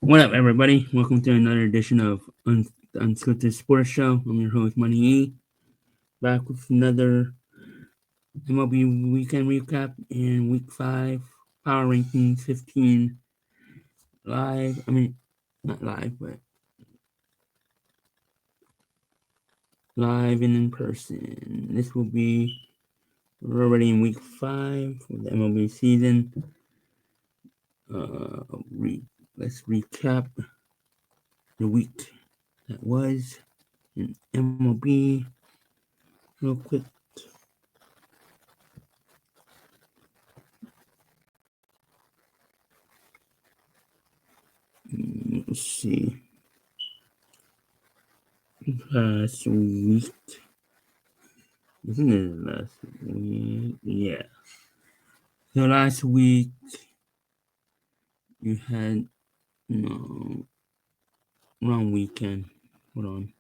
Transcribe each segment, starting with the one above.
What up, everybody? Welcome to another edition of the Unscripted Sports Show. I'm your host, MoneyE, back with another MLB Weekend recap in Week 5, Power Rankings 15 live. Not live, but live and in person. This will be, we're already in Week 5 of the MLB season. Let's recap the week that was in MLB real quick. Let's see. Last week. Isn't it last week? Yeah. So last week you had wrong weekend. Hold on.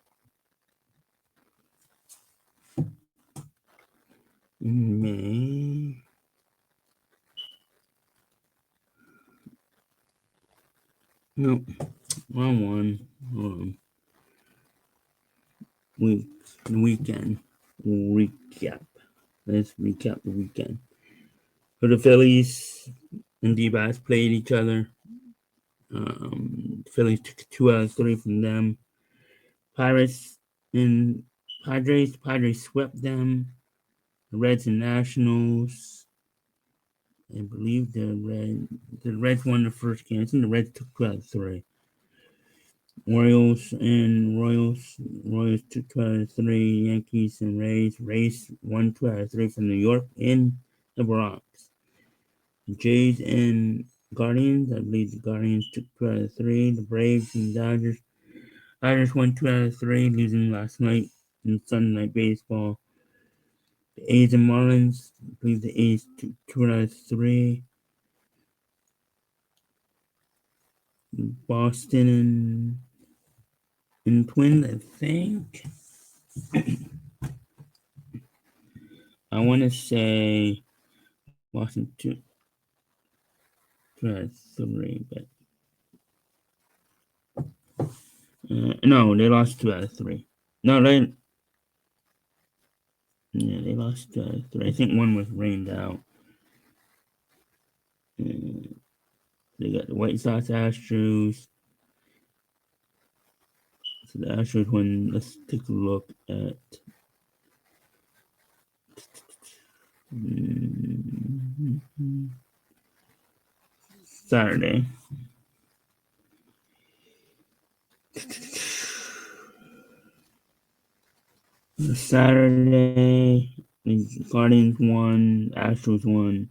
In May. Nope. Wrong one. Hold on. Weekend. Recap. Let's recap the weekend. So the Phillies and D-backs played each other. The Phillies took 2 out of 3 from them. Pirates and Padres. Padres swept them. The Reds and Nationals. I believe the Reds won the first game. I think the Reds took 2 out of 3. Royals took 2 out of 3. Yankees and Rays won 2 out of 3 from New York in the Bronx. The Jays and Guardians, I believe the Guardians took 2 out of 3. The Braves and Dodgers won 2 out of 3, losing last night in Sunday Night Baseball. The A's and Marlins, I believe the A's took 2 out of 3. Boston and Twins, I think. I want to say Boston 2 out of 3, but no, they lost 2 out of 3. No, they lost 2 out of 3. I think one was rained out. They got the White Sox, Astros. So the Astros won. Let's take a look at Saturday. Saturday, the Guardians won, Astros won.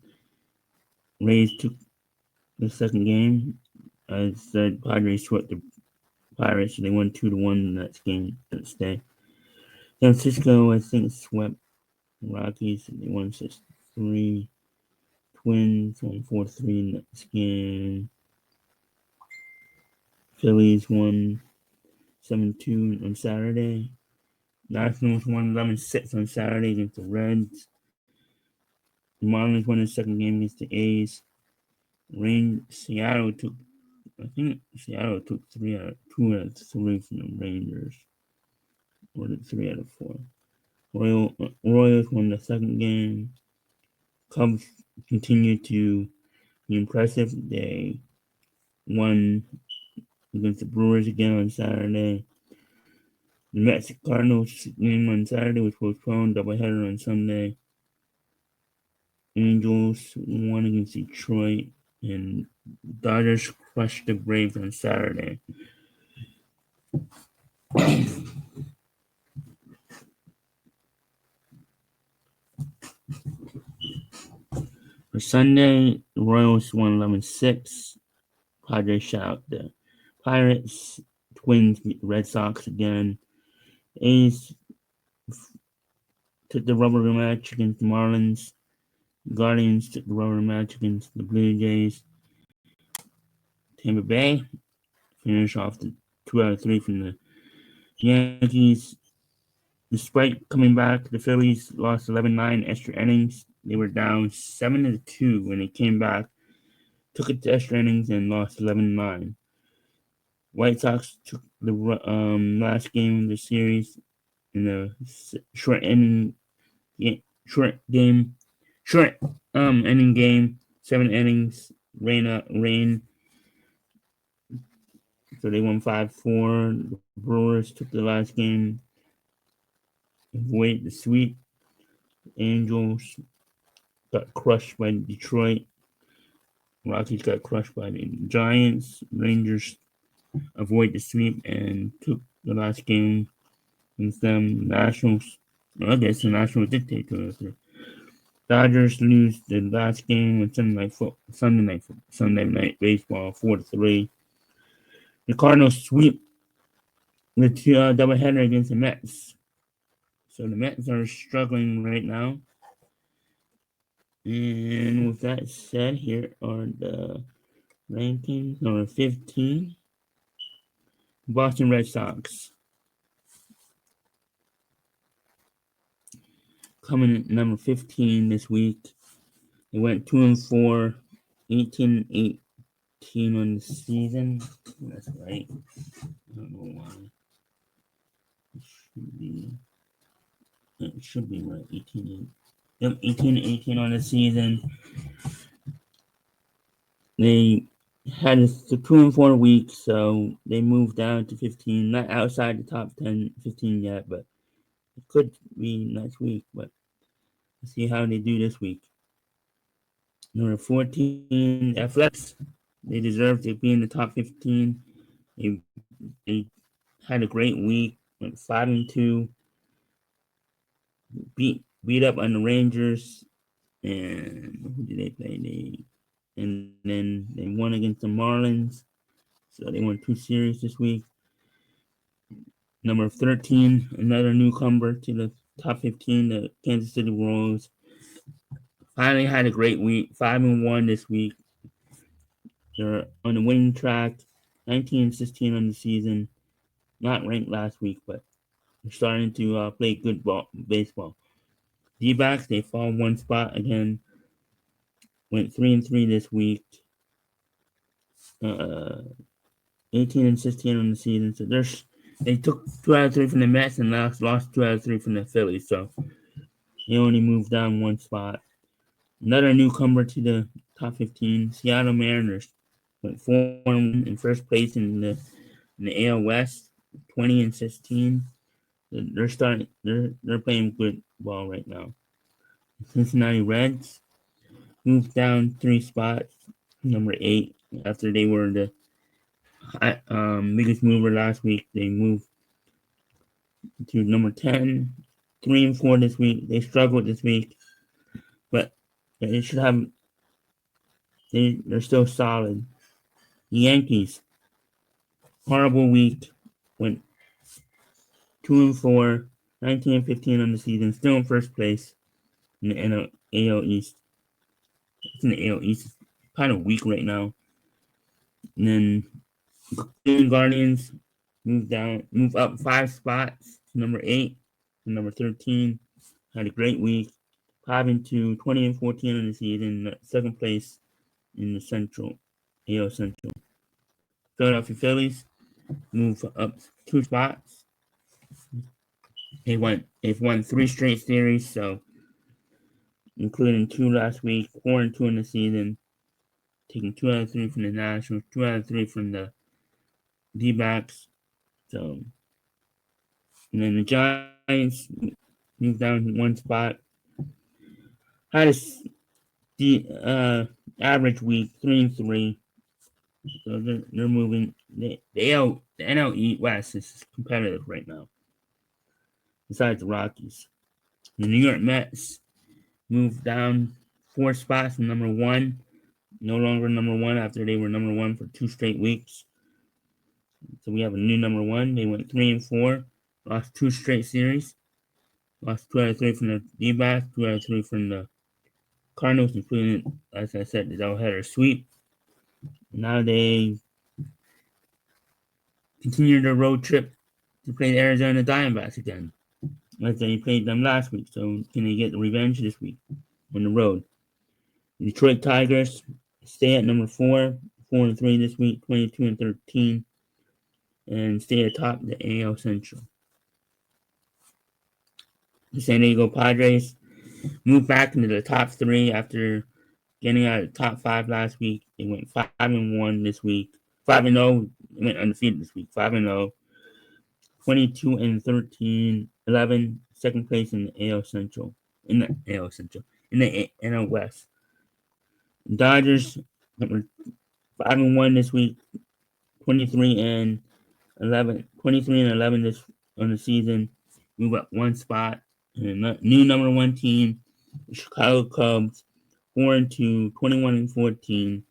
Rays took the second game. As I said, Padres swept the Pirates. They won 2-1 the next game next day. San Francisco, I think, swept Rockies. They won 6-3. Twins won 4-3 next game. Phillies won 7-2 on Saturday. Nationals won 11-6 on Saturday against the Reds. The Marlins won the second game against the A's. Seattle took 2 out of 3 from the Rangers. Or 3 out of 4. Royals won the second game. Cubs continued to be impressive. They won against the Brewers again on Saturday. The Mets Cardinals game on Saturday was postponed, doubleheader on Sunday. Angels won against Detroit, and Dodgers crushed the Braves on Saturday. For Sunday, the Royals won 11-6. Padres shut out the Pirates. Twins beat the Red Sox again. A's took the rubber match against the Marlins. Guardians took the rubber match against the Blue Jays. Tampa Bay finished off the 2 out of 3 from the Yankees. Despite coming back, the Phillies lost 11-9 extra innings. They were down 7-2 when they came back. Took it to extra innings and lost 11-9. White Sox took the last game of the series in a short inning, short game, short inning game, 7 innings, rain. So they won 5-4. The Brewers took the last game, avoid the sweep. Angels got crushed by Detroit. Rockies got crushed by the Giants. Rangers avoid the sweep and took the last game against them. Nationals, I guess the Nationals did take the Dodgers lose the last game on Sunday night baseball 4-3. The Cardinals sweep the doubleheader against the Mets. So the Mets are struggling right now. And with that said, here are the rankings. Number 15, Boston Red Sox. Coming in number 15 this week. They went 2-4, 18-18 on the season. That's right. I don't know why. It should be right. 18-8. Yep, 18-18 on the season. They had a 2-4 week, so they moved down to 15. Not outside the top 10, 15 yet, but it could be next week. But let's see how they do this week. Number 14, Athletics. They deserve to be in the top 15. They had a great week. Went 5-2. Beat up on the Rangers. And who did they play? And then they won against the Marlins. So they won 2 series this week. Number 13, another newcomer to the top 15, the Kansas City Royals. Finally had a great week. 5-1 this week. They're on the winning track. 19-16 on the season. Not ranked last week, but they're starting to play good baseball. D-backs, they fall one spot again. Went 3-3 this week. 18-16 on the season. So they took 2 out of 3 from the Mets and lost 2 out of 3 from the Phillies. So they only moved down one spot. Another newcomer to the top 15, Seattle Mariners. Went 4-1 in first place in the AL West, 20-16. They're playing good ball right now. Cincinnati Reds moved down 3 spots, number 8, after they were the biggest mover last week. They moved to number 10, 3-4 this week. They struggled this week, but they should have. They're still solid. The Yankees, horrible week. Went 2-4, 19-15 on the season. Still in first place in the AL East. It's in the AL East. It's kind of weak right now. And then the Guardians move up 5 spots to number 8 to number 13. Had a great week. 5-2, 20-14 on the season. Second place in the Central, AL Central. Philadelphia Phillies move up 2 spots. They've won 3 straight series, so including 2 last week, 4-2 in the season, taking 2 out of 3 from the Nationals, 2 out of 3 from the D-backs. So, and then the Giants moved down 1 spot. Had a average week, 3-3. So they're moving. The NL West is competitive right now. Besides the Rockies, the New York Mets moved down 4 spots from number 1. No longer number 1 after they were number 1 for 2 straight weeks. So we have a new number 1. They went 3-4, lost 2 straight series, lost 2 out of 3 from the D-backs, 2 out of 3 from the Cardinals, including, as I said, the doubleheader sweep. Now they continue their road trip to play the Arizona Diamondbacks again, as they played them last week. So can they get the revenge this week on the road? The Detroit Tigers stay at number 4, 4-3 this week, 22-13. and stay atop the AL Central. The San Diego Padres moved back into the top three after getting out of the top five last week. They went 5-1 this week. 5-0. They went undefeated this week. 5-0. 22-13. 11. Second place in the AL Central. In the AL Central. In the NL West. Dodgers were 5-1 this week. 23-11 this on the season. Move up one spot. And the new number one team, the Chicago Cubs, 4-2, 21-14.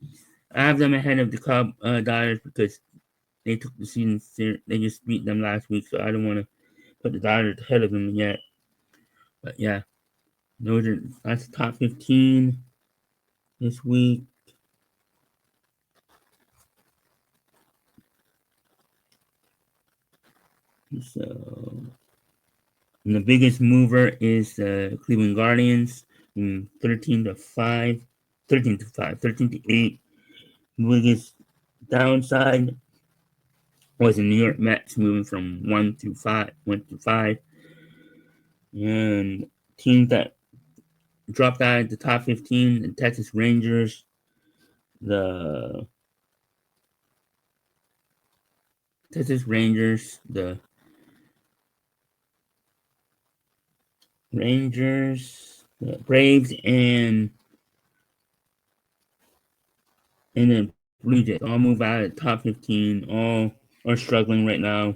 I have them ahead of the Dodgers because they took the season. They just beat them last week, so I don't want to put the Dodgers ahead of them yet. But yeah, that's the top 15 this week. So, and the biggest mover is the Cleveland Guardians, 13-5, 13-8. The biggest downside was the New York Mets moving from 1-5, and teams that dropped out of the top 15: the Texas Rangers, the the Braves, and the Blue Jays all move out of the top 15. All are struggling right now.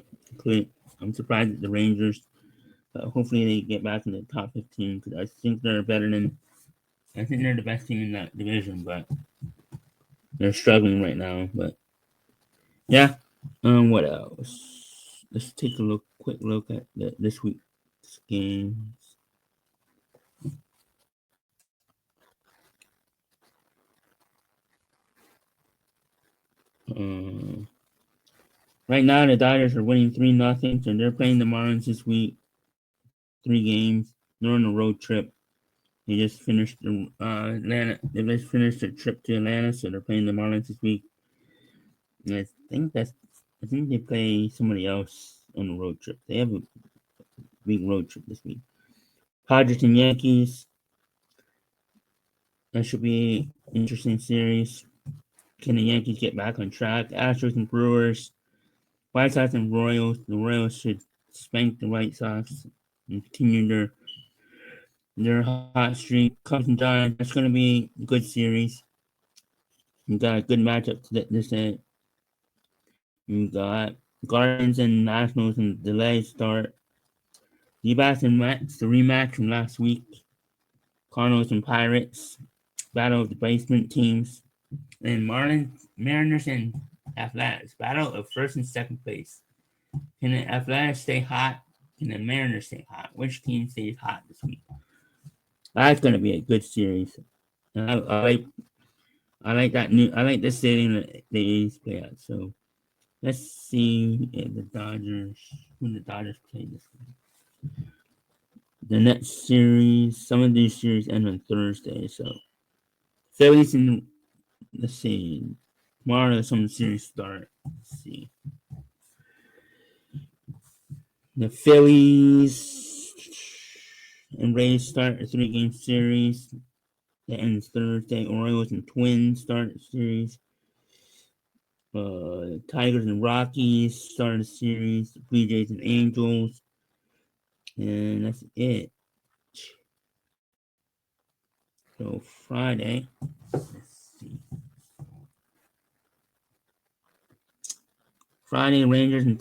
I'm surprised at the Rangers. Hopefully they get back in the top 15 because I think they're the best team in that division, but they're struggling right now. But yeah, what else? Let's take a quick look at this week's games. Right now the Dodgers are winning 3-0, and they're playing the Marlins this week. 3 games. They're on a road trip. They just finished the Atlanta. They just finished their trip to Atlanta, so they're playing the Marlins this week. And I think they play somebody else on the road trip. They have a big road trip this week. Padres and Yankees. That should be an interesting series. Can the Yankees get back on track? Astros and Brewers. White Sox and Royals. The Royals should spank the White Sox and continue their hot streak. Cubs and Giants. That's going to be a good series. You got a good matchup this day. You got Guardians and Nationals in delayed start. D-backs and Mets, the rematch from last week. Cardinals and Pirates, battle of the basement teams. And Mariners and Athletics, battle of first and second place. Can the Athletics stay hot? Can the Mariners stay hot? Which team stays hot this week? That's going to be a good series. I like this setting that the A's play at. So let's see if who the Dodgers play this week. The next series, some of these series end on Thursday. So Phillies and let's see. Tomorrow some of the series start. Let's see. The Phillies and Rays start a 3-game series that ends Thursday. Orioles and Twins start a series. Tigers and Rockies start a series. Blue Jays and Angels. And that's it. So Friday, let's see. Friday, Rangers and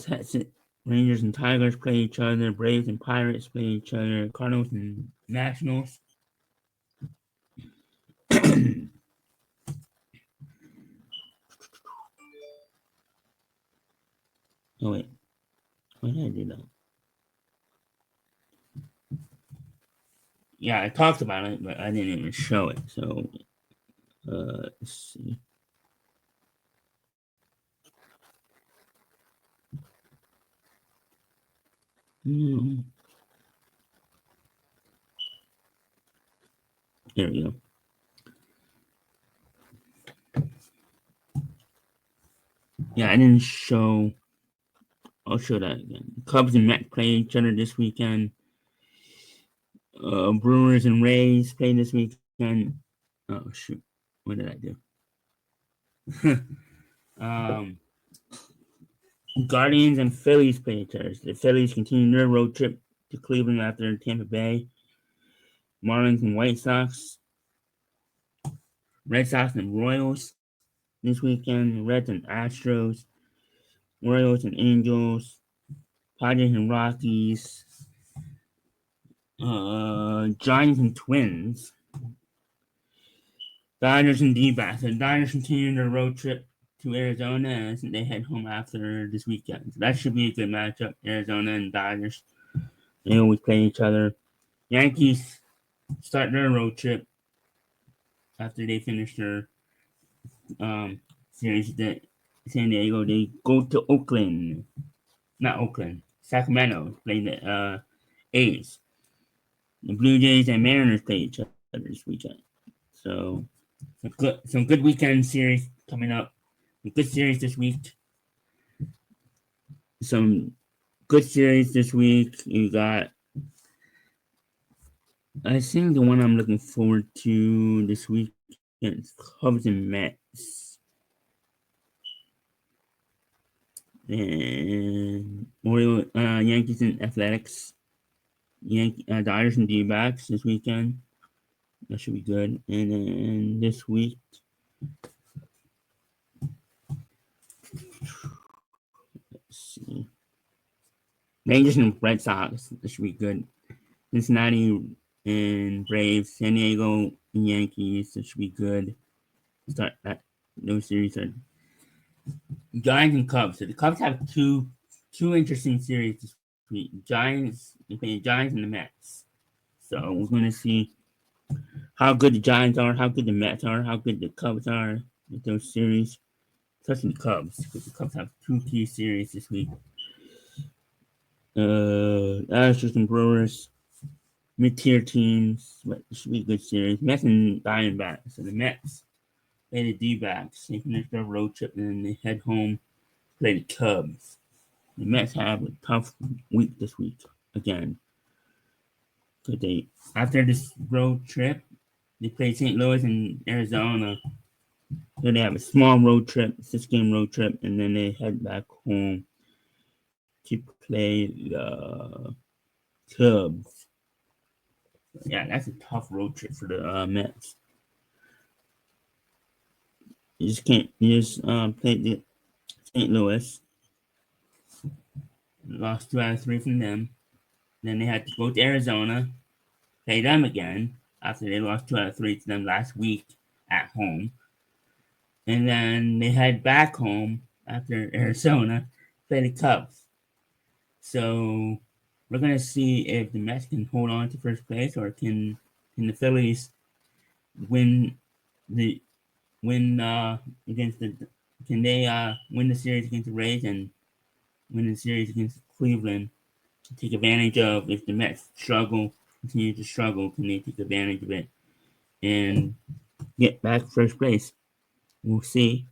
Tigers play each other. Braves and Pirates play each other. Cardinals and Nationals. Oh wait, why did I do that? Yeah, I talked about it, but I didn't even show it. So, let's see. There we go. Yeah, I didn't show I'll show that again. Cubs and Mets play each other this weekend. Brewers and Rays play this weekend. Oh shoot, what did I do? um, Guardians and Phillies play each other. The Phillies continue their road trip to Cleveland after Tampa Bay. Marlins and White Sox. Red Sox and Royals this weekend. Reds and Astros. Royals and Angels. Padres and Rockies. Giants and Twins. Dodgers and D-backs. The Dodgers continue their road trip to Arizona as they head home after this weekend. So that should be a good matchup. Arizona and Dodgers. They always play each other. Yankees start their road trip after they finish their series at San Diego. They go to Oakland. Not Oakland. Sacramento. Play the A's. The Blue Jays and Mariners play each other this weekend. So some good weekend series coming up. A good series this week. Some good series this week. You got, I think the one I'm looking forward to this weekend is Cubs and Mets. And Yankees and Athletics. Dodgers and D-backs this weekend. That should be good. And then this week, let's see. Rangers and Red Sox. That should be good. Cincinnati and Braves. San Diego and Yankees. That should be good. Start that. Those series are Giants and Cubs. So the Cubs have two interesting series this week. Giants. They play the Giants and the Mets. So we're going to see how good the Giants are, how good the Mets are, how good the Cubs are with those series. Especially the Cubs, because the Cubs have two key series this week. Astros and Brewers, mid-tier teams, but it should be a good series. Mets and Diamondbacks. So the Mets play the D-backs. They finish their road trip and then they head home, play the Cubs. The Mets have a tough week this week again. Because after this road trip, they play St. Louis and Arizona. So they have a small road trip, 6-game road trip, and then they head back home to play the Cubs. Yeah, that's a tough road trip for the Mets. You just can't. You just played the St. Louis, lost 2 out of 3 from them. Then they had to go to Arizona, play them again after they lost 2 out of 3 to them last week at home. And then they head back home after Arizona, play the Cubs. So we're gonna see if the Mets can hold on to first place, or can the Phillies win the against the can they win the series against the Rays and win the series against Cleveland to take advantage of if the Mets continue to struggle, can they take advantage of it and get back first place? We'll see.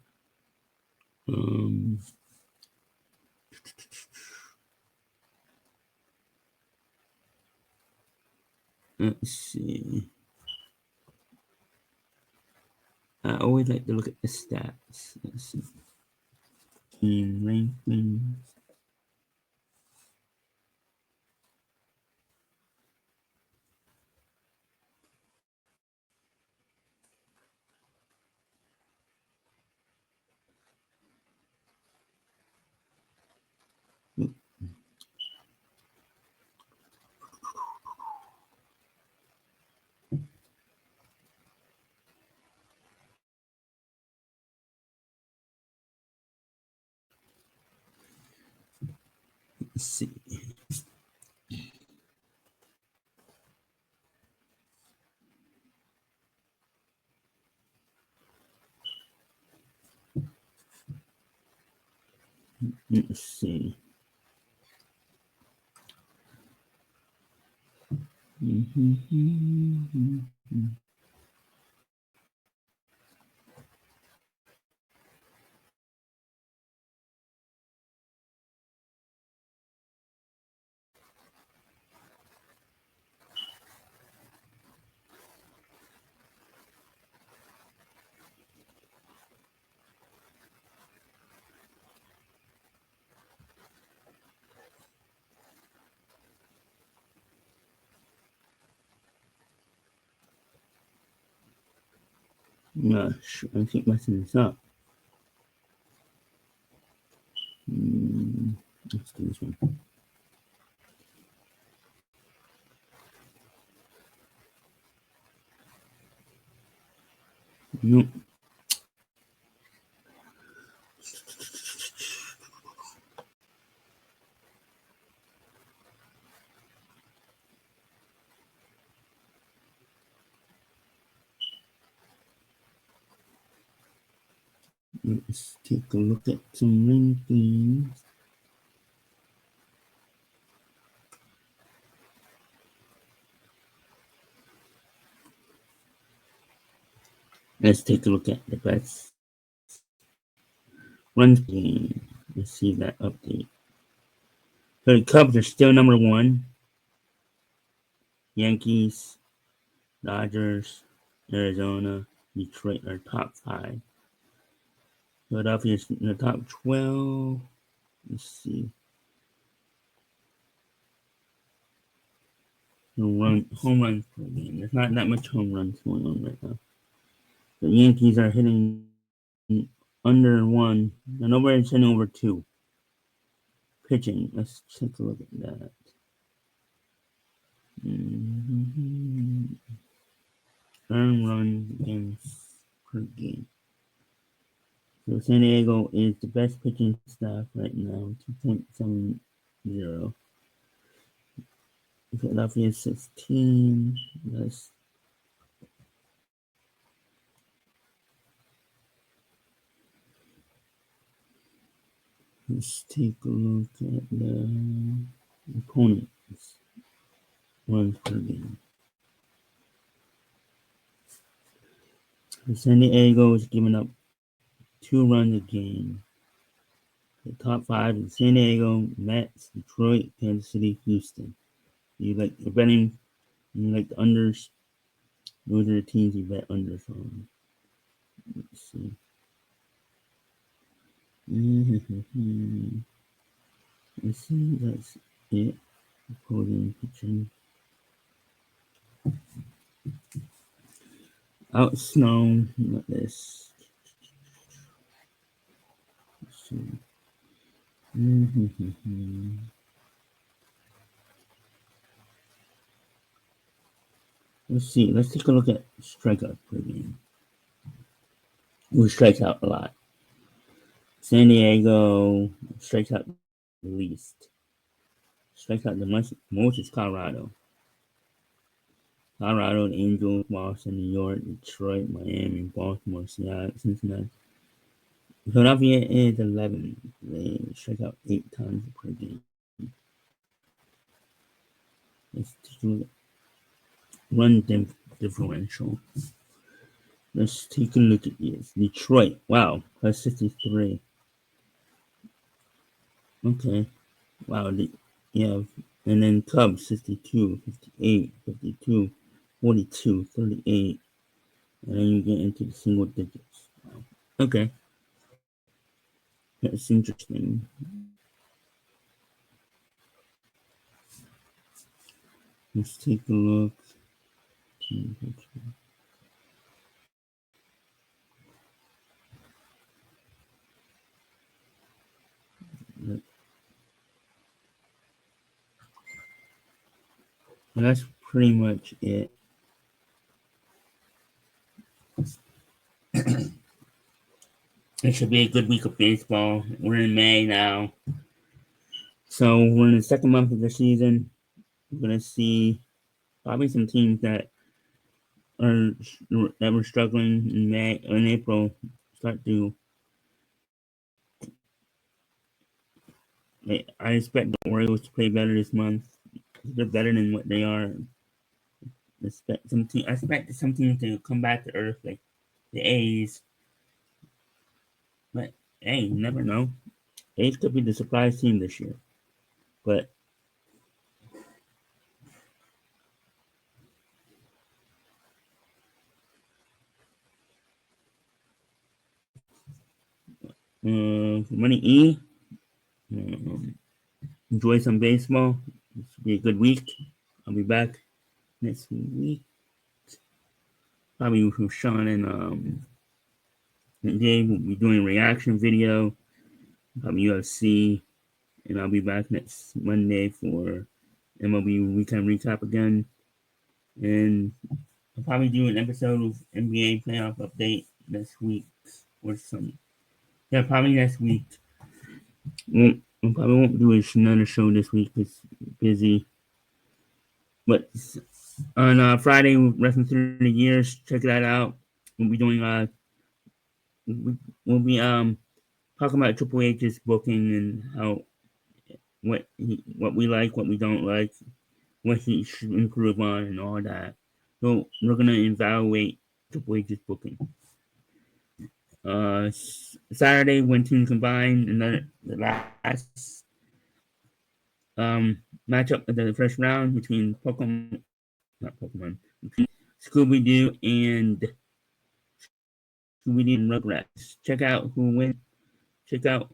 Let's see. I always like to look at the stats. Let's see. Team rankings. Let's see. Let's see. Gosh, I keep messing this up. Let's do this one. Nope. Let's take a look at some rankings. Let's take a look at the best runs game. Let's see that update. So the Cubs are still number one. Yankees, Dodgers, Arizona, Detroit are top 5. Philadelphia is in the top 12. Let's see. Home runs per game. There's not that much home runs going on right now. The Yankees are hitting under 1. And nobody's hitting over 2. Pitching. Let's take a look at that. Earned runs against per game. So San Diego is the best pitching staff right now, 2.70. Philadelphia is 16. Let's take a look at the opponents' runs per game. So San Diego is giving up 2 runs a game. The top 5 is San Diego, Mets, Detroit, Kansas City, Houston. You like the betting, you like the unders. Those are the teams you bet unders on. Let's see. Let's see, that's it. Opposing pitching. Out snow, not this. Let's see. Let's see. Let's take a look at strikeout per game. Who strikes out a lot? San Diego strikes out the least. Strikes out the most is Colorado. Colorado, the Angels, Boston, New York, Detroit, Miami, Baltimore, Seattle, Cincinnati. Philadelphia is 11. They strike out 8 times per game. Let's take a look at run differential. Let's take a look at this. Detroit, wow, plus 63. Okay, wow, yeah. And then Cubs, 62, 58, 52, 42, 38. And then you get into the single digits. Wow. Okay. That's interesting. Let's take a look. And that's pretty much it. It should be a good week of baseball. We're in May now. So we're in the second month of the season. We're going to see probably some teams that were struggling in May or in April start to. I expect the Orioles to play better this month. They're better than what they are. I expect some teams to come back to earth, like the A's. But hey, you never know. A's could be the surprise team this year. But MoneyE, enjoy some baseball. This will be a good week. I'll be back next week. probably with Sean and Dave. We'll be doing a reaction video, probably UFC, and I'll be back next Monday for MLB Weekend recap again. And I'll probably do an episode of NBA playoff update next week or something. Yeah, probably next week. I probably won't do another show this week. It's busy. But on Friday, Wrestling Through the Years, check that out. We'll be doing we'll be talking about Triple H's booking and how what we like, what we don't like, what he should improve on, and all that. So we're gonna evaluate Triple H's booking. Saturday, when Toons Combine, and then the last matchup of the first round between Scooby Doo and Rugrats. Check out who wins. Check out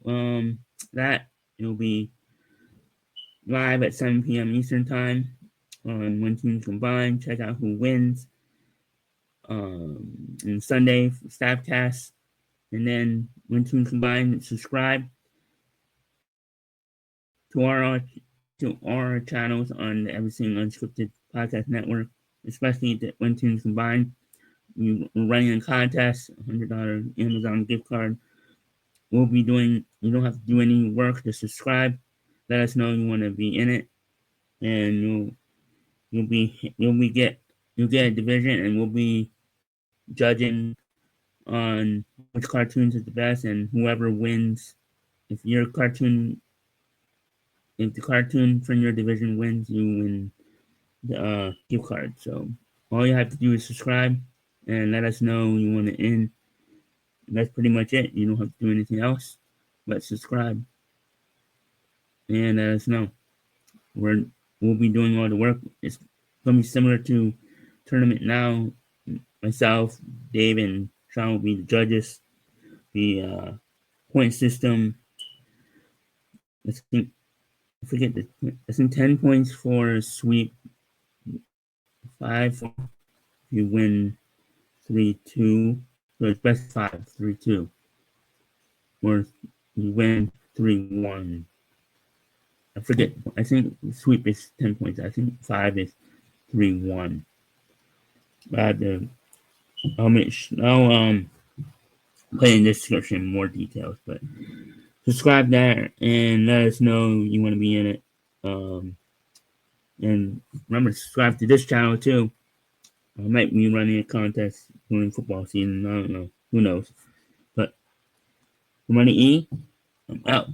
that. It'll be live at 7 p.m. Eastern Time on When Toons Combine. Check out who wins. And Sunday, Staffcast. And then When Toons Combine, subscribe to our channels on the Everything Unscripted Podcast Network, especially the When Toons Combine. We're running a contest, $100 Amazon gift card. We'll be doing, you don't have to do any work to subscribe. Let us know you want to be in it, and you'll get a division, and we'll be judging on which cartoons is the best, and whoever wins, if the cartoon from your division wins, you win the gift card. So all you have to do is subscribe and let us know you want to in. That's pretty much it. You don't have to do anything else but subscribe and let us know. We'll be doing all the work. It's gonna be similar to Tournament Now. Myself, Dave, and Sean will be the judges. The point system. I think 10 points for sweep, 5 for if you win 3-2. So it's best 5, 3-2. Or you win 3-1. I forget. I think sweep is 10 points. I think 5 is 3-1. I'll put in the description more details, but subscribe there and let us know you want to be in it. And remember to subscribe to this channel too. I might be running a contest during football season. I don't know. Who knows? But for MoneyE, I'm out.